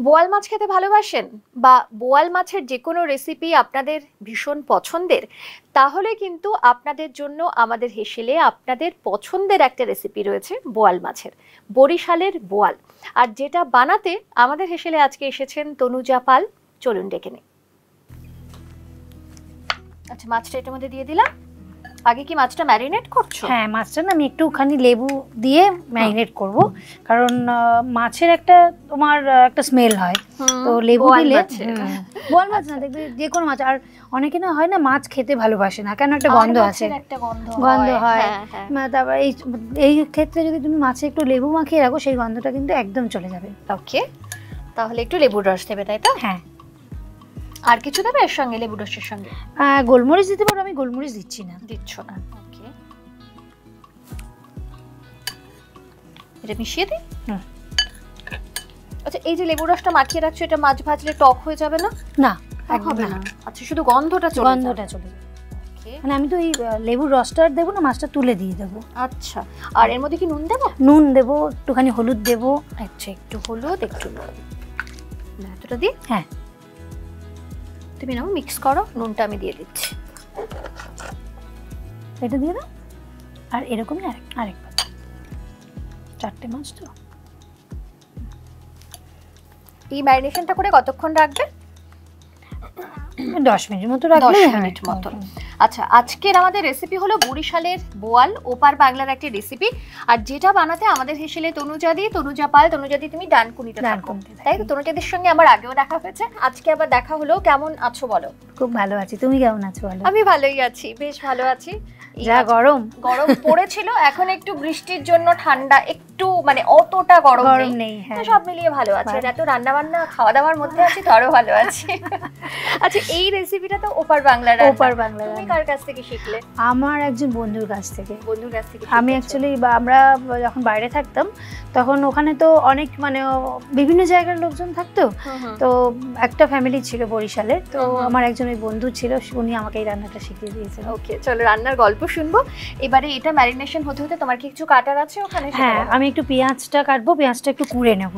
বোয়াল মাছ খেতে ভালোবাসেন বা বোয়াল মাছের যে কোনো রেসিপি আপনাদের ভীষণ পছন্দের, তাহলে কিন্তু আপনাদের জন্য আমাদের হেসেলে আপনাদের পছন্দের একটা রেসিপি রয়েছে বোয়াল মাছের, বরিশালের বোয়াল। আর যেটা বানাতে আমাদের হেসেলে আজকে এসেছেন তনুজা পাল। চলুন ডেকে নিই। আচ্ছা, মাছটা এটার মধ্যে দিয়ে দিলাম। আগে কি মাছটা ম্যারিনেট করছো? হ্যাঁ, মাছটা না আমি একটুখানি লেবু দিয়ে ম্যারিনেট করব, কারণ মাছের একটা তোমার একটা স্মেল হয়, তো লেবু দিলে বোয়াল মাছ না দেখবে যে কোনো মাছ। আর অনেকে না হয় না মাছ খেতে ভালোবাসে না, কেন একটা গন্ধ আছে, গন্ধ হয়। তারপর এই ক্ষেত্রে যদি তুমি মাছে একটু লেবু মাখিয়ে রাখো, সেই গন্ধটা কিন্তু একদম চলে যাবে। ওকে, তাহলে একটু লেবুর রস দেবে, তাই তো? হ্যাঁ। আর কিছু দেবে এর সঙ্গে, লেবু রসের সঙ্গে? গোলমরিচ দিতে পারো, আমি গোলমরিচ দিচ্ছি না। দিচ্ছ না? ওকে, এটা মিশিয়ে দিই। আচ্ছা, এই যে লেবু রসটা মাখিয়ে রাখছো, এটা মাছ ভাজলে টক হয়ে যাবে না? না, হবে না। আচ্ছা, শুধু গন্ধটা চলে যাবে। মানে আমি তো এই লেবুর রসটা দেবো না, মাছটা তুলে দিয়ে দেবো। আচ্ছা, আর এর মধ্যে কি নুন দেবো? নুন দেবো, একটুখানি হলুদ দেবো। আচ্ছা, একটু হলুদ, একটু নুন, এতটা দিই? হ্যাঁ, তুমি নাও, মিক্স করো। নুনটা আমি দিয়ে দিচ্ছি। এটা দিয়ে দাও। আর এরকমই আরেকবার, 4টে মাছ তো। এই ম্যারিনেশনটা করে কতক্ষণ রাখবে? 10 মিনিট মতো রাখলে। 10 মিনিট মতো। আচ্ছা, আজকের আমাদের রেসিপি হলো বরিশালের বোয়াল, ওপার বাংলার একটা রেসিপি। আর যেটা বানাতে আমাদের হেসেলে তনুজা পাল। তনুজাদি তুমি ডানকুনিতে থাকো, তাই তো? তনুজাদির সঙ্গে আমার আগেও দেখা হয়েছে, আজকে আবার দেখা হলো। কেমন আছো বলো? খুব ভালো আছি, তুমি কেমন আছো বলো? আমি ভালোই আছি, বেশ ভালো আছি। যা গরম পড়েছিল, এখন একটু বৃষ্টির জন্য ঠান্ডা, একটু মানে অতটা গরম নেই। সব মিলিয়ে ভালো আছে। এত রান্না বান্না খাওয়া দাওয়ার মধ্যে আছি, তো আরো ভালো আছি। আচ্ছা, এই রেসিপিটা তো ওপার বাংলার। তুমি কার কাছ থেকে শিখলে? আমার একজন বন্ধুর কাছ থেকে। আমি শিখেছো? অ্যাকচুয়ালি আমরা যখন বাইরে থাকতাম, তখন ওখানে তো অনেক মানে বিভিন্ন জায়গার লোকজন থাকতো, তো একটা ফ্যামিলি ছিল বরিশালে, তো আমার একজন ওই বন্ধু ছিল, উনি আমাকে এই রান্নাটা শিখিয়ে দিয়েছেন। ওকে, চলো রান্নার গল্প শুনবো। এবারে এটা ম্যারিনেশন হতে হতে তোমার কি কিছু কাটার আছে ওখানে? হ্যাঁ, আমি একটু পেঁয়াজটা কাটবো, পেঁয়াজটা একটু কুড়ে নেব।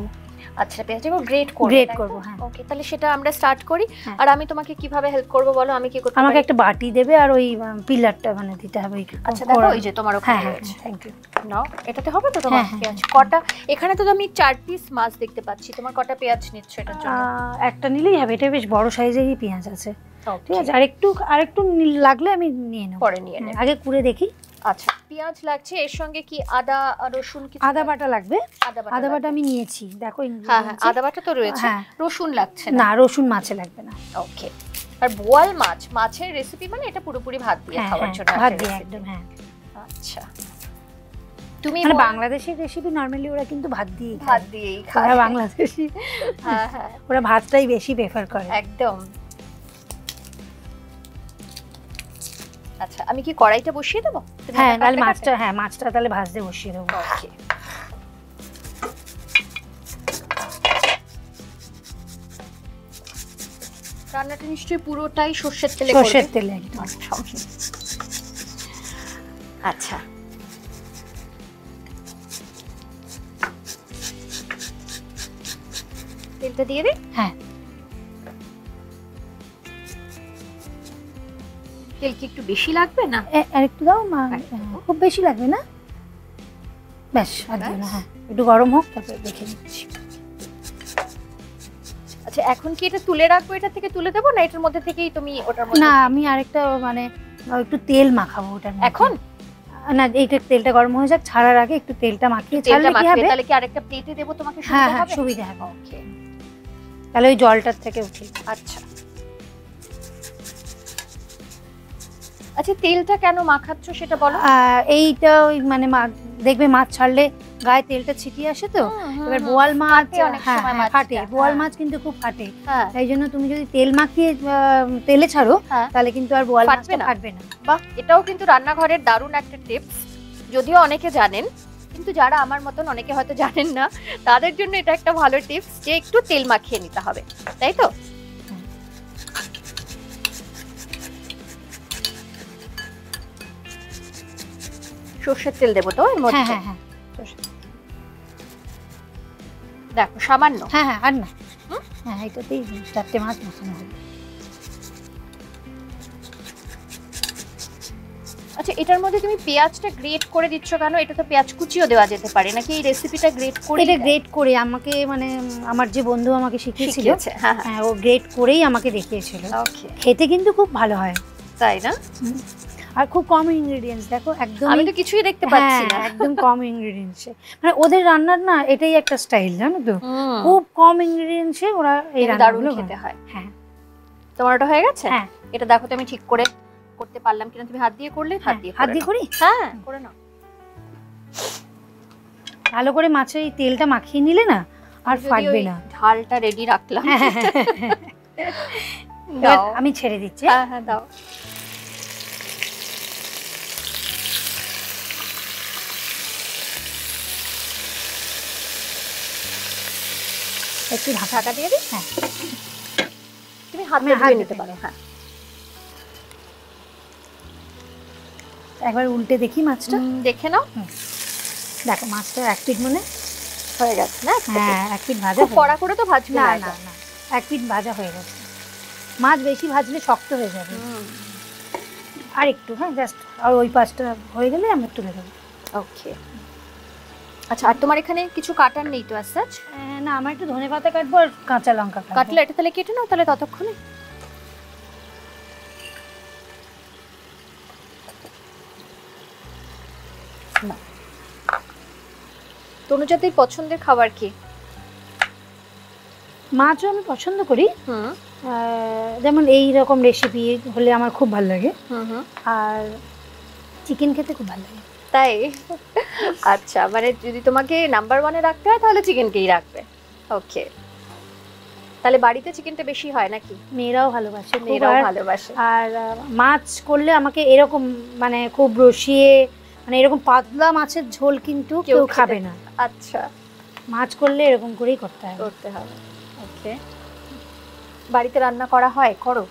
আচ্ছা, পেঁয়াজটাকে গ্রেট করব। হ্যাঁ, ওকে, তাহলে সেটা আমরা স্টার্ট করি। আর আমি তোমাকে কিভাবে হেল্প করব বলো? আমি কি করতে পারি? আমাকে একটা বাটি দেবে, আর ওই পিলারটা মানে দিতে হবে। আচ্ছা, দেখো ওই যে তোমার ওখানে রয়েছে। Thank you. নাও, এটাতে হবে তো তোমার পেঁয়াজ কটা? এখানে তো আমি 4 পিস মাছ দেখতে পাচ্ছি, তোমার কটা পেঁয়াজ নিচ্ছ এটার জন্য? একটা নিলেই হবে, এটা বেশ বড় সাইজেরই পেঁয়াজ আছে। ঠিক আছে, আর একটু লাগলে আমি নিয়ে নেব, পরে নিয়ে নেব। আগে কুড়ে দেখি। আচ্ছা, পেঁয়াজ লাগছে, এর সঙ্গে কি আদা রসুন? কি আদা বাটা লাগবে? আদা বাটা আমি নিয়েছি, দেখো। হ্যাঁ, আদা বাটা তো রয়েছে। রসুন লাগছে না? রসুন মাছে লাগবে না। ওকে। আর বোয়াল মাছের রেসিপি মানে এটা পুরোপুরি ভাত দিয়ে খাওয়ার জন্য? ভাত দিয়ে একদম। হ্যাঁ। আচ্ছা, তুমি মানে বাংলাদেশের রেসিপি নরমালি ওরা কিন্তু ভাত দিয়েই খায়। ওরা বাংলাদেশি, ওরা ভাতটাই বেশি প্রেফার করে। একদম। আচ্ছা, আমি কি কড়াইটা বসিয়ে দেবো? হ্যাঁ, তাহলে মাছটা তাহলে ভাজতে বসিয়ে দেবো। ওকে। রান্নাটা নিশ্চয়ই পুরোটাই সর্ষের তেলে? সর্ষের তেলে একদম। আচ্ছা, তেলটা দিয়ে দিই। হ্যাঁ, তেল কি একটু বেশি লাগবে না? আর একটু দাও, খুব বেশি লাগবে না, ব্যাস। আর দিও না। হ্যাঁ, একটু গরম হোক, তারপর দেখে নিচ্ছি। আচ্ছা, এখন কি এটা তুলে রাখবো? এটা থেকে তুলে দেবো না এটার মধ্যে থেকেই তুমি ওটার মধ্যে? না, আমি আরেকটা মানে একটু তেল মাখাবো ওটার মধ্যে। এখন না, এইটা তেলটা গরম হয়ে যাক, ছাড়ার আগে একটু তেলটা মাখিয়ে ছাড়লে কি হবে? তাহলে কি আরেকটা প্লেটে দেবো তোমাকে? হ্যাঁ, সুবিধা হবে। ওকে, তাহলে ওই জলটার থেকে উঠি। আচ্ছা। আচ্ছা, তেলটা কেন মাখাচ্ছ সেটা বলো। এইটা ওই মানে দেখবে মাছ ছাড়লে গায়ে তেলটা ছিটিয়ে আসে, তো এবার বোয়াল মাছ ফাটে। বোয়াল মাছ কিন্তু খুব ফাটে, তাই জন্য তুমি যদি তেল মাখিয়ে তেলে ছাড়ো, তাহলে কিন্তু আর বোয়াল মাছটা ফাটবে না। বাহ, এটাও কিন্তু রান্নাঘরের দারুণ একটা টিপস, যদিও অনেকে জানেন, কিন্তু যারা আমার মতন অনেকে হয়তো জানেন না, তাদের জন্য এটা একটা ভালো টিপস যে একটু তেল মাখিয়ে নিতে হবে, তাই তো? সর্ষের তেল দেবো তো এর মধ্যে? হ্যাঁ, দেখো সামান্য। হ্যাঁ হ্যাঁ, আর না। হ্যাঁ, এটাতেই 4টে মাছ বসানো হবে। আচ্ছা, এটার মধ্যে তুমি পেঁয়াজটা গ্রেট করে দিচ্ছ কেন? এটা তো পেঁয়াজ কুচিও দেওয়া যেতে পারে নাকি? এই রেসিপিটা গ্রেট করে? এটা গ্রেট করে আমাকে, মানে আমার যে বন্ধু আমাকে শিখিয়েছিল, হ্যাঁ ও গ্রেট করেই আমাকে দেখিয়েছিল। ওকে, খেতে কিন্তু খুব ভালো হয়। তাই না? আর খুব কম ইনগ্রেডিয়েন্টস, দেখো একদম আমি তো কিছুই দেখতে পাচ্ছি না। একদম কম ইনগ্রেডিয়েন্টসে, মানে ওদের রান্নার না এটাই একটা স্টাইল, জানো তো, খুব কম ইনগ্রেডিয়েন্টসে ওরা এই রান্নাগুলো খেতে হয়। হ্যাঁ, তোমার ওটা হয়ে গেছে? হ্যাঁ, এটা দেখো তো আমি ঠিক করে করতে পারলাম কিনা। তুমি হাত দিয়ে করলে? হাত দিয়ে করি। হ্যাঁ, করে নাও। ভালো করে মাছে এই তেলটা মাখিয়ে নিলে না আর ফাটবে না। ঢালটা রেডি রাখলাম। আমি ছেড়ে দিচ্ছি। হ্যাঁ হ্যাঁ, দাও। একটু ঢাকা দিয়ে দিই। হ্যাঁ, তুমি হাত দিয়ে নিতে পারো। হ্যাঁ, একবার উল্টে দেখি মাছটা। দেখে নাও। দেখো মাছটা এক পিঠ মনে হয়ে গেছে না? হ্যাঁ, এক পিঠ ভাজা। কড়া করে তো ভাজবে না, না না, এক পিঠ ভাজা হয়ে গেছে। মাছ বেশি ভাজলে শক্ত হয়ে যাবে। আর একটু, হ্যাঁ, জাস্ট আর ওই পাশটা হয়ে গেলে আমি তুলে দেবো। ওকে। আচ্ছা, আর তোমার এখানে কিছু কাটার নেই তো? আচ্ছা, না, আমার একটু ধনেপাতা কাটবো আর কাঁচা লঙ্কা কাটবো। কাটলে এটা তাহলে কেটে নাও তাহলে ততক্ষণে। না, তনুজাতির পছন্দের খাবার কি? মাছও আমি পছন্দ করি, যেমন এই রকম রেসিপি হলে আমার খুব ভালো লাগে। আর চিকেন খেতে খুব ভালো লাগে। তাই? আচ্ছা, মানে যদি তোমাকে নাম্বার 1-এ রাখতে হয় তাহলে চিকেনকেই রাখবে। ওকে, তাহলে বাড়িতে চিকেনটা বেশি হয় নাকি? মেয়েরাও ভালোবাসে। আর মাছ করলে আমাকে এরকম, মানে খুব রসিয়ে, মানে এরকম পাতলা মাছের ঝোল কিন্তু কেউ খাবে না। আচ্ছা, মাছ করলে এরকম করেই করতে হবে। ওকে। বাড়িতে রান্না করা হয়? করো?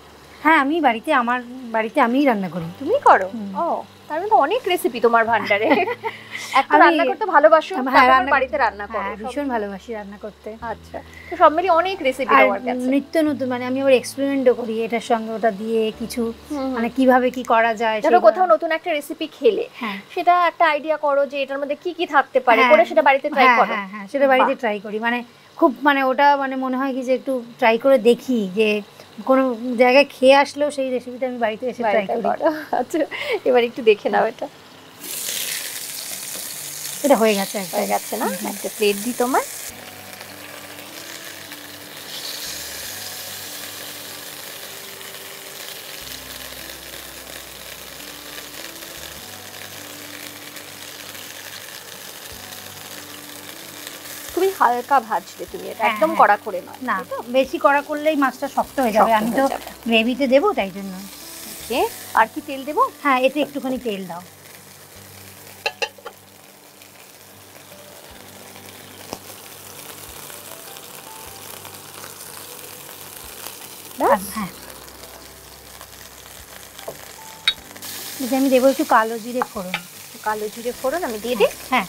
হ্যাঁ, আমি আমার বাড়িতে আমিই রান্না করি। তুমি করো? ও, তার মানে অনেক রেসিপি তোমার ভান্ডারে। একটা রান্না করতে ভালোবাসো, তারপর বাড়িতে রান্না করো। ভীষণ ভালোবাসি রান্না করতে। আচ্ছা, তো সব মিলিয়ে অনেক রেসিপি তোমার কাছে। নিত্য নতুন, মানে আমি আবার এক্সপেরিমেন্টও করি এটার সঙ্গে ওটা দিয়ে কিছু, মানে কিভাবে কি করা যায়। ধরো কোথাও নতুন একটা রেসিপি খেলে, সেটা একটা আইডিয়া করো যে এটার মধ্যে কি কি থাকতে পারে, করে সেটা বাড়িতে ট্রাই করো। হ্যাঁ, সেটা বাড়িতে ট্রাই করি, মানে খুব, মানে ওটা মানে মনে হয় কি যে একটু ট্রাই করে দেখি, যে কোনো জায়গায় খেয়ে আসলেও সেই রেসিপিটা আমি বাড়িতে এসে ট্রাই করি। আচ্ছা, এবার একটু দেখে নাও। এটা হয়ে গেছে না? একটা প্লেট দিই তোমার। খুবই হালকা ভাজবে তুমি এটা, একদম কড়া করে নয়। না, বেশি কড়া করলেই মাছটা শক্ত হয়ে যাবে। আমি তো গ্রেভিতে দেবো, তাই জন্য। ওকে, আর কি তেল দেবো? হ্যাঁ, এতে একটুখানি তেল দাও। হ্যাঁ, আমি দেবো একটু কালো জিরে ফোড়ন। কালো জিরে ফোড়ন আমি দিয়ে দিই। হ্যাঁ,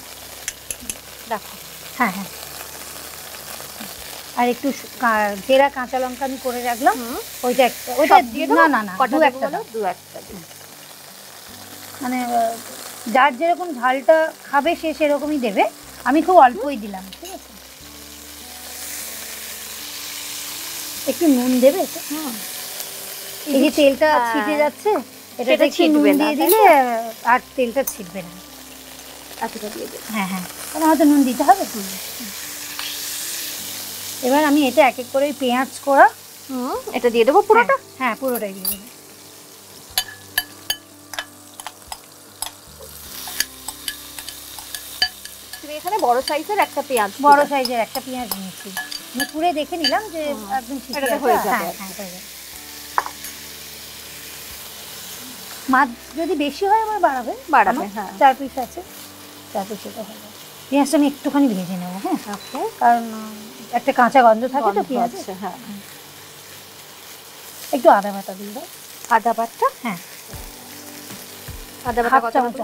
দেখো। হ্যাঁ হ্যাঁ, আর একটু জেরা কাঁচা লঙ্কা আমি করে রাখলাম, ওইটা একটা, ওইটা দিয়ে দাও। না, দু একটা, মানে যার যেরকম ঝালটা খাবে সে সেরকমই দেবে। আমি খুব অল্পই দিলাম, ঠিক আছে। একটু নুন দেবে। এই যে তেলটা ছিটে যাচ্ছে, এটা একটু নুন দিয়ে দিলে আর তেলটা ছিটবে না। এতটা দিয়ে দেবে। হ্যাঁ হ্যাঁ, তাহলে হয়তো নুন দিতে হবে। এবার আমি এটা এক এক করে পেঁয়াজ করা, এটা দিয়ে দেবো পুরোটা। হ্যাঁ, পুরোটাই দিয়ে দেবো। তুমি এখানে বড় সাইজের একটা পেঁয়াজ নিয়েছি। আমি পুরো দেখে নিলাম যে একদম ঠিক হয়ে যাবে। মাছ যদি বেশি হয় আবার বাড়াবে। হ্যাঁ, 4 পিস আছে, 4 পিস এটা হবে। পেঁয়াজটা আমি একটুখানি ভেজে নেবো। হ্যাঁ, কারণ একটা কাঁচা গন্ধ থাকে তো পেঁয়াজ। হ্যাঁ, একটু আদা বাটা দিয়ে দাও। আদা বাটা? হ্যাঁ, আদা বাটা হাফ চামচ।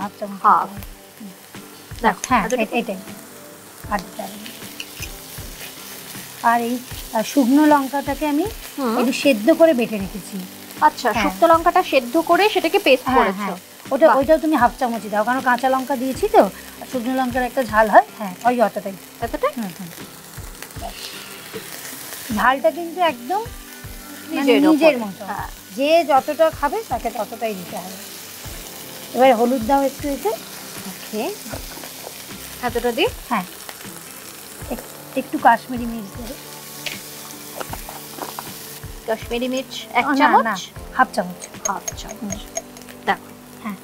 হ্যাঁ, এটাই আদা। আর এই শুকনো লঙ্কাটাকে আমি একটু সেদ্ধ করে বেটে রেখেছি। আচ্ছা, শুকনো লঙ্কাটা সেদ্ধ করে সেটাকে পেস্ট করেছো? ওইটাও তুমি হাফ চামচই দাও, কারণ কাঁচা লঙ্কা দিয়েছি তো, আর শুকনো লঙ্কার একটা ঝাল হয়। হ্যাঁ, ওই অতটাই। ঝালটা কিন্তু একদম নিজের মতো, যে যতটা খাবে তাকে ততটাই দিতে হবে। এবার হলুদ দাও একটু এতে। ওকে, এতটা দিই? হ্যাঁ, একটু কাশ্মীরি মির্চ দেবে। কাশ্মীরি মির্চ 1 চামচ? না, হাফ চামচ। হাফ চামচ, দেখো। হ্যাঁ,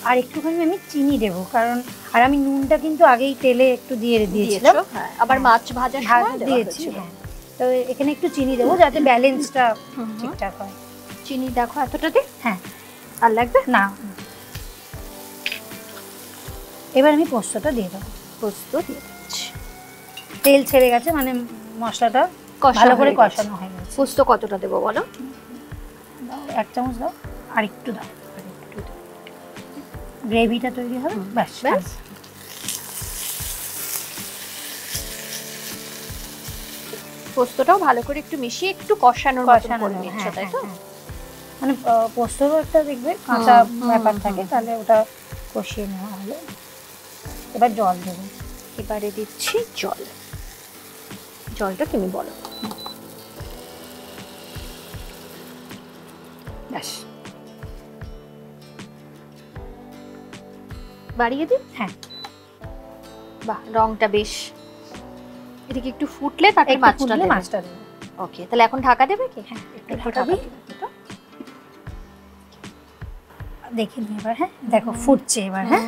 আর একটুখানি আমি চিনি দেবো, কারণ আর আমি নুনটা কিন্তু আগেই তেলে একটু দিয়ে দিয়েছিলাম। হ্যাঁ, আবার মাছ ভাজার সময় দিয়েছি। হ্যাঁ, তো এখানে একটু চিনি দেবো যাতে ব্যালেন্সটা ঠিকঠাক হয়। চিনি দেখো এতটা দিই? হ্যাঁ। আর লাগবে না। এবার আমি পোস্তটা দিয়ে দেবো। পোস্ত দিয়ে দিচ্ছি। তেল ছেড়ে গেছে, মানে মশলাটা ভালো করে কষানো হয়ে গেছে। পোস্ত কতটা দেবো বলো? 1 চামচ দাও, আর একটু দাও, গ্রেভিটা তৈরি হবে। ব্যাস ব্যাস। পোস্তটাও ভালো করে একটু মিশিয়ে একটু কষানোর মতো করে নিচ্ছ, তাই তো? মানে পোস্তরও একটা দেখবে কাঁচা ব্যাপার থাকে, তাহলে ওটা কষিয়ে নেওয়া হলো। এবার জল দেবো। এবারে দিচ্ছি জল। জলটা তুমি বলো। ব্যাস, বাড়িয়ে দিই? হ্যাঁ। বাহ, রংটা বেশ। এদিকে একটু ফুটলে তারপরে মাছটা দেবো। ওকে, তাহলে এখন ঢাকা দেবে কি? হ্যাঁ, একটু ঢাকা দিই। দেখে নিই এবার। হ্যাঁ, দেখো ফুটছে এবার। হ্যাঁ,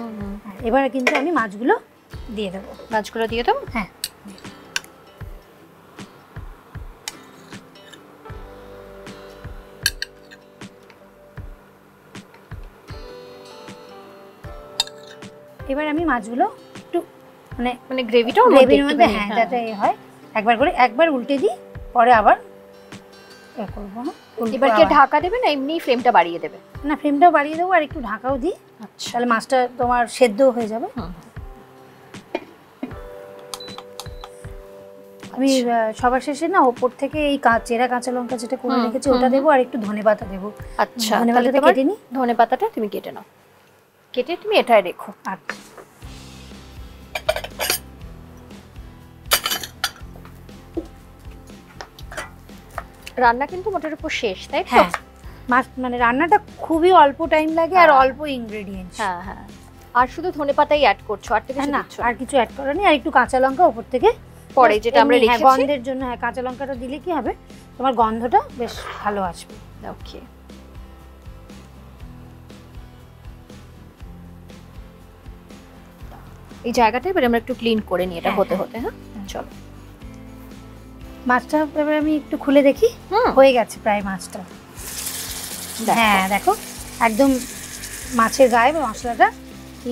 এবার কিন্তু আমি মাছগুলো দিয়ে দেবো। মাছগুলো দিয়ে দেবো? হ্যাঁ। এবার আমি মাছগুলো একটু মানে গ্রেভিটাও গ্রেভির মধ্যে, হ্যাঁ, যাতে হয়, একবার উল্টে দিই, পরে আবার করবো। এবার কি ঢাকা দেবে না এমনি ফ্লেমটা বাড়িয়ে দেবে? না, ফ্লেমটাও বাড়িয়ে দেবো আর একটু ঢাকাও দিই। আচ্ছা, তাহলে মাছটা তোমার সেদ্ধ হয়ে যাবে। আমি সবার শেষে না ওপর থেকে এই চেরা কাঁচা লঙ্কা যেটা করে রেখেছি ওটা দেবো, আর একটু ধনেপাতা দেবো। আচ্ছা, ধনেপাতাটা কেটে নিই। ধনেপাতাটা তুমি কেটে নাও, কেটে তুমি এটায় রেখো। আচ্ছা, রান্না কিন্তু মোটের উপর শেষ, তাই তো? হ্যাঁ, মাছ মানে রান্নাটা খুবই অল্প টাইম লাগে আর অল্প ইনগ্রেডিয়েন্টস। হ্যাঁ হ্যাঁ, আর শুধু ধনেপাতাই অ্যাড করছো, আর কিছু দিচ্ছ না? আর কিছু অ্যাড করা নেই, আর একটু কাঁচা লঙ্কা উপর থেকে পরে যেটা আমরা রেখেছি গন্ধের জন্য। হ্যাঁ, কাঁচা লঙ্কাটা দিলে কি হবে, তোমার গন্ধটা বেশ ভালো আসবে। ওকে, এই জায়গাটা এবার আমরা একটু ক্লিন করে নিই, এটা হতে হতে। হ্যাঁ, চলো। মাছটা এবার আমি একটু খুলে দেখি। হয়ে গেছে প্রায় মাছটা। হ্যাঁ, দেখো একদম মাছের গায়ে মশলাটা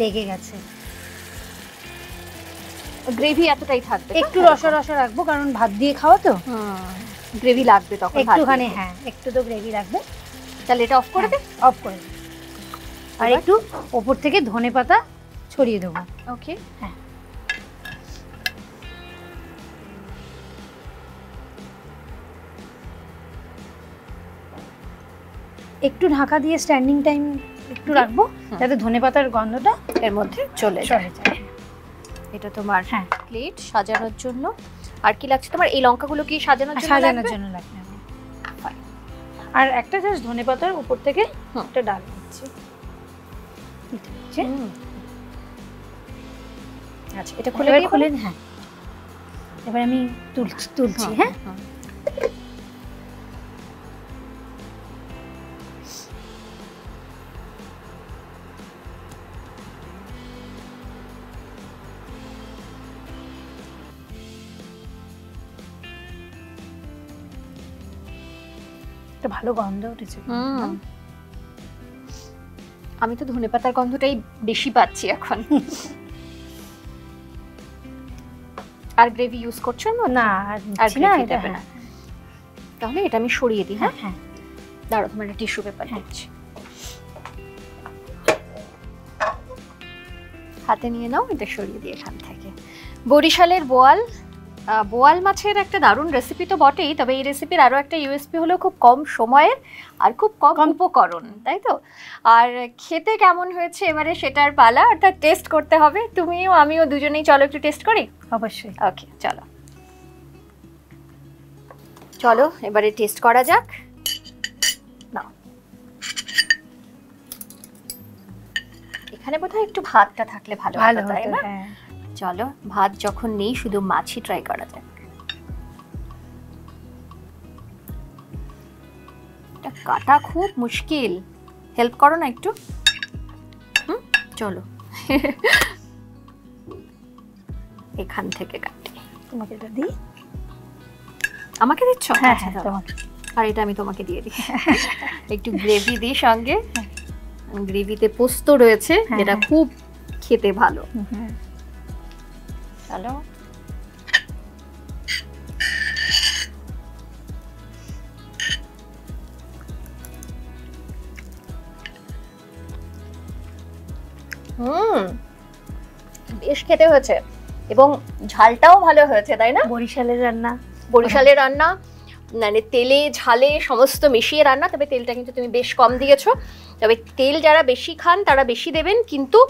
লেগে গেছে। গ্রেভি এতটাই থাকবে? একটু রসা রসা রাখবো, কারণ ভাত দিয়ে খাওয়া তো, গ্রেভি লাগবে তখন একটুখানি। হ্যাঁ, একটু তো গ্রেভি লাগবে। তাহলে এটা অফ করে দে। অফ করে দে। আর একটু ওপর থেকে ধনেপাতা ছড়িয়ে দেবো। ওকে, হ্যাঁ। একটু ঢাকা দিয়ে স্ট্যান্ডিং টাইম একটু রাখবো, যাতে ধনেপাতার গন্ধটা এর মধ্যে চলে যায়। এটা তোমার প্লেট সাজানোর জন্য। আর কি লাগছে তোমার? এই লঙ্কাগুলো কি সাজানোর জন্য লাগবে? আর একটা জাস্ট ধনেপাতার উপর থেকে একটা ডাল দিচ্ছি। আচ্ছা, এটা খুলে হ্যাঁ, এবার আমি তুলছি। হ্যাঁ, একটা ভালো গন্ধ উঠেছে। আমি তো ধনেপাতার গন্ধটাই বেশি পাচ্ছি এখন। আর গ্রেভি ইউজ করছো না? আর গ্রেভি দেবে না? তাহলে এটা আমি সরিয়ে দিই। হ্যাঁ হ্যাঁ, দাঁড়াও, তোমার একটা টিস্যু পেপার দিচ্ছি। হাতে নিয়ে নাও, এটা সরিয়ে দিয়ে এখান থেকে। বরিশালের বোয়াল, বোয়াল মাছের একটা দারুণ রেসিপি তো বটেই, তবে এই রেসিপির আরও একটা ইউএসপি হলো খুব কম সময়ের আর খুব কম উপকরণ, তাই তো? আর খেতে কেমন হয়েছে এবারে সেটার পালা, অর্থাৎ টেস্ট করতে হবে। তুমিও আমিও দুজনেই চলো একটু টেস্ট করি। অবশ্যই। ওকে, চলো চলো এবারে টেস্ট করা যাক। না, এখানে বোধহয় একটু ভাতটা থাকলে ভালো হতো, তাই না? চলো, ভাত যখন নেই শুধু মাছই ট্রাই করা যাক। এটা কাটা খুব মুশকিল, হেল্প করো না একটু। চলো এখান থেকে কাটি। তোমাকে এটা দিই। আমাকে দিচ্ছ? হ্যাঁ হ্যাঁ, তোমাকে। আর এটা আমি তোমাকে দিয়ে দিই। একটু গ্রেভি দিই সঙ্গে। গ্রেভিতে পোস্ত রয়েছে, যেটা খুব খেতে ভালো। চলো, বেশ খেতে হয়েছে এবং ঝালটাও ভালো হয়েছে, তাই না? বরিশালের রান্না, বরিশালের রান্না মানে তেলে ঝালে সমস্ত মিশিয়ে রান্না, তবে তেলটা কিন্তু তুমি বেশ কম দিয়েছো। তবে তেল যারা বেশি খান তারা বেশি দেবেন, কিন্তু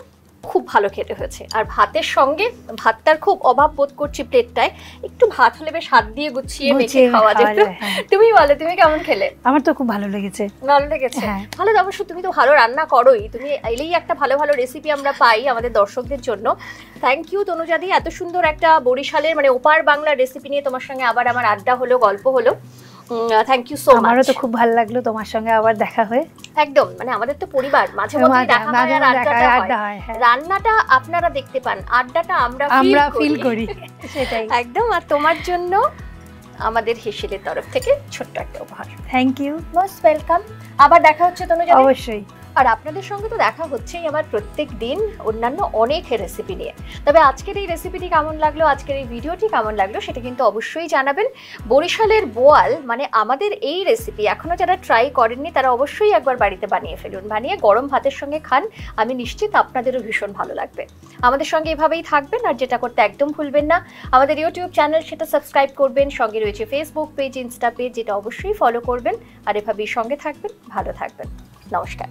খুব ভালো খেতে হয়েছে। আর ভাতের সঙ্গে, ভাতটার খুব অভাব বোধ করছি প্লেটটায়, একটু ভাত হলে বেশ হাত দিয়ে গুছিয়ে মেখে খাওয়া যেত। তুমি বলো, তুমি কেমন খেলে? আমার তো খুব ভালো লেগেছে। ভালো লেগেছে? ভালো, অবশ্য তুমি তো ভালো রান্না করোই। তুমি এলেই একটা ভালো ভালো রেসিপি আমরা পাই আমাদের দর্শকদের জন্য। থ্যাংক ইউ তনুজাদি, এত সুন্দর একটা বরিশালের মানে ওপার বাংলা রেসিপি নিয়ে তোমার সঙ্গে আবার আমার আড্ডা হলো, গল্প হলো। Thank you so much. আমারও তো খুব ভালো লাগলো তোমার সঙ্গে আবার দেখা হয়ে। একদম, মানে আমাদের তো পরিবার, মাঝে মধ্যে দেখা হয় আর আড্ডাটা হয়। রান্নাটা আপনারা দেখতে পান, আড্ডাটা আমরা ফিল করি। সেটাই একদম। আর তোমার জন্য আমাদের হেসেলের তরফ থেকে ছোট্ট একটা উপহার। Thank you, most welcome. আবার দেখা হচ্ছে তনুজা। অবশ্যই। আর আপনাদের সঙ্গে তো দেখা হচ্ছেই আমার প্রত্যেক দিন অন্যান্য অনেক রেসিপি নিয়ে। তবে আজকের এই রেসিপিটি কেমন লাগলো, আজকের এই ভিডিওটি কেমন লাগলো সেটা কিন্তু অবশ্যই জানাবেন। বরিশালের বোয়াল মানে আমাদের এই রেসিপি এখনও যারা ট্রাই করেননি তারা অবশ্যই একবার বাড়িতে বানিয়ে ফেলুন। বানিয়ে গরম ভাতের সঙ্গে খান, আমি নিশ্চিত আপনাদেরও ভীষণ ভালো লাগবে। আমাদের সঙ্গে এভাবেই থাকবেন, আর যেটা করতে একদম ভুলবেন না, আমাদের ইউটিউব চ্যানেল সেটা সাবস্ক্রাইব করবেন। সঙ্গে রয়েছে ফেসবুক পেজ, ইনস্টা পেজ, যেটা অবশ্যই ফলো করবেন। আর এভাবেই সঙ্গে থাকবেন, ভালো থাকবেন। নমস্কার।